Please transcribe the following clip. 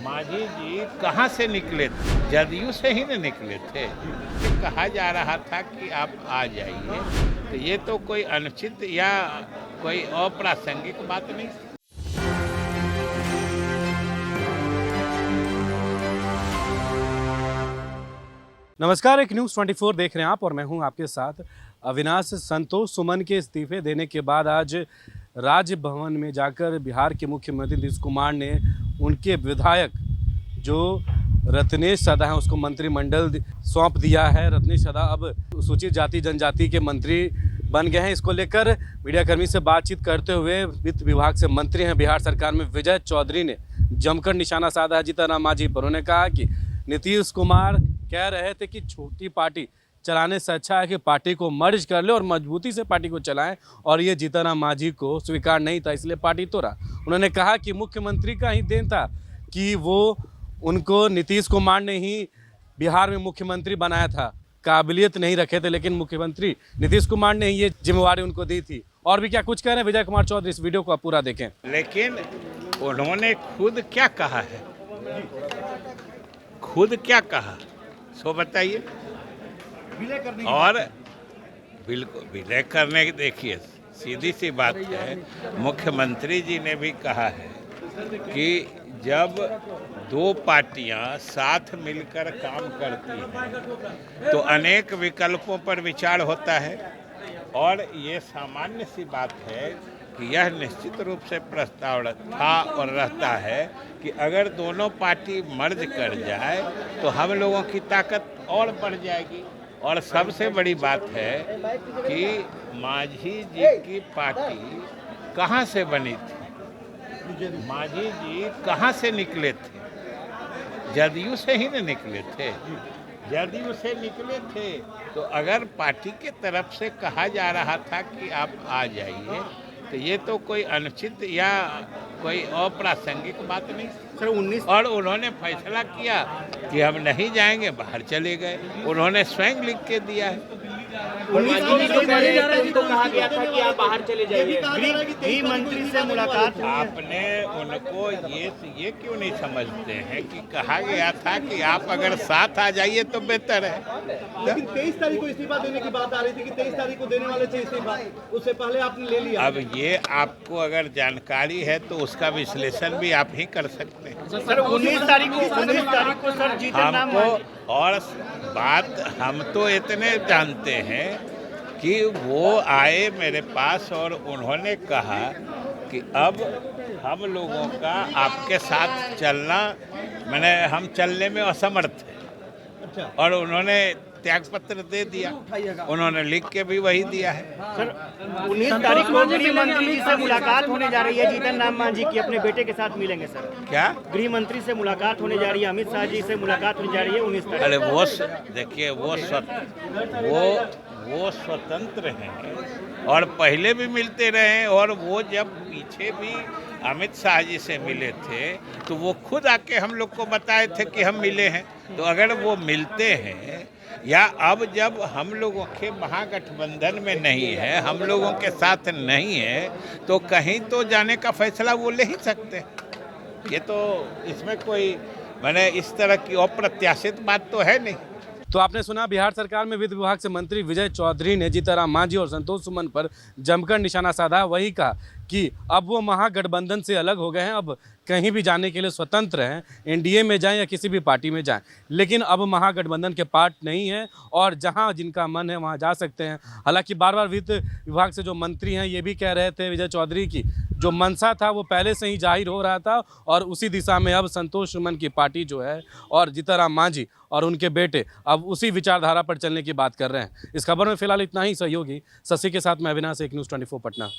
मांझी जी कहाँ से निकले थे? जदयू से ही न निकले थे। कहा जा रहा था कि आप आ जाइए, तो ये तो कोई अनुचित या कोई अप्रासंगिक बात नहीं। नमस्कार, एक न्यूज़ 24 देख रहे हैं आप और मैं हूं आपके साथ अविनाश। संतोष सुमन के इस्तीफे देने के बाद आज राजभवन में जाकर बिहार के मुख्यमंत्री नीतीश कुमार ने उनके विधायक जो रत्नेश सदा हैं उसको मंत्रिमंडल सौंप दिया है। रत्नेश सदा अब सूचित जाति जनजाति के मंत्री बन गए हैं। इसको लेकर मीडियाकर्मी से बातचीत करते हुए वित्त विभाग से मंत्री हैं बिहार सरकार में विजय चौधरी ने जमकर निशाना साधा है जीतन राम मांझी पर। उन्होंने कहा कि नीतीश कुमार कह रहे थे कि छोटी पार्टी चलाने से अच्छा है कि पार्टी को मर्ज कर ले और मजबूती से पार्टी को चलाएं, और ये जीतन राम मांझी को स्वीकार नहीं था इसलिए पार्टी तोड़ा। उन्होंने कहा कि मुख्यमंत्री का ही देन था कि वो उनको नीतीश कुमार ने ही बिहार में मुख्यमंत्री बनाया था, काबिलियत नहीं रखे थे, लेकिन मुख्यमंत्री नीतीश कुमार ने ही ये जिम्मेवारी उनको दी थी। और भी क्या कुछ कह रहे हैं विजय कुमार चौधरी, इस वीडियो को आप पूरा देखें। लेकिन उन्होंने खुद क्या कहा है, खुद क्या कहा सो बताइए। और बिल्कुल विलय करने की देखिए सीधी सी बात है, मुख्यमंत्री जी ने भी कहा है कि जब दो पार्टियां साथ मिलकर काम करती हैं तो अनेक विकल्पों पर विचार होता है। और ये सामान्य सी बात है कि यह निश्चित रूप से प्रस्ताव था और रहता है कि अगर दोनों पार्टी मर्ज कर जाए तो हम लोगों की ताकत और बढ़ जाएगी। और सबसे बड़ी बात है कि मांझी जी की पार्टी कहाँ से बनी थी? मांझी जी कहाँ से निकले थे? जदयू से ही न निकले थे। जदयू से निकले थे तो अगर पार्टी के तरफ से कहा जा रहा था कि आप आ जाइए, तो ये तो कोई अनुचित या कोई अप्रासंगिक बात नहीं सर। 19 और उन्होंने फैसला किया कि हम नहीं जाएंगे, बाहर चले गए। उन्होंने स्वयं लिख के दिया है। तो कहा गया था कि आप बाहर चले जाइए। गृह मंत्री से मुलाकात। आपने उनको ये क्यों नहीं समझते हैं कि कहा गया था कि आप अगर साथ आ जाइए तो बेहतर है। लेकिन 23 तारीख को इस्तीफा देने की बात आ रही थी कि 23 तारीख को देने वाले थे इस्तीफा, उससे पहले आपने ले लिया। अब ये आपको अगर जानकारी है तो उसका विश्लेषण भी आप ही कर सकते हैं। सर 19 तारीख को सर जीतन राम हमको और बात हम तो इतने जानते हैं कि वो आए मेरे पास और उन्होंने कहा कि अब हम लोगों का आपके साथ चलना, मैंने हम चलने में असमर्थ है। और उन्होंने त्यागपत्र दे दिया, उन्होंने लिख के भी वही दिया है। सर 19 तारीख को गृह मंत्री जी से मुलाकात होने जा रही है जीतन राम मांझी की, अपने बेटे के साथ मिलेंगे सर। क्या गृह मंत्री से मुलाकात होने जा रही है, अमित शाह जी से मुलाकात होने जा रही है 19 तारीख। अरे वो देखिए वो स्वतंत्र हैं और पहले भी मिलते रहे। और वो जब पीछे भी अमित शाह जी से मिले थे तो वो खुद आके हम लोग को बताए थे कि हम मिले हैं। तो अगर वो मिलते हैं या अब जब हम लोगों के महागठबंधन में नहीं है, हम लोगों के साथ नहीं है, तो कहीं तो जाने का फैसला वो ले ही सकते हैं। ये तो इसमें कोई मैंने इस तरह की अप्रत्याशित बात तो है नहीं। तो आपने सुना बिहार सरकार में वित्त विभाग से मंत्री विजय चौधरी ने जीतन राम मांझी और संतोष सुमन पर जमकर निशाना साधा। वही कहा कि अब वो महागठबंधन से अलग हो गए हैं, अब कहीं भी जाने के लिए स्वतंत्र हैं, एनडीए में जाएं या किसी भी पार्टी में जाएं, लेकिन अब महागठबंधन के पार्ट नहीं है और जहां जिनका मन है वहां जा सकते हैं। हालांकि बार बार वित्त विभाग से जो मंत्री हैं ये भी कह रहे थे विजय चौधरी की जो मंशा था वो पहले से ही जाहिर हो रहा था और उसी दिशा में अब संतोष सुमन की पार्टी जो है और जीतन राम मांझी और उनके बेटे अब उसी विचारधारा पर चलने की बात कर रहे हैं। इस खबर में फिलहाल इतना ही। सहयोगी शशि के साथ मैं अविनाश, एक न्यूज़ 24 पटना।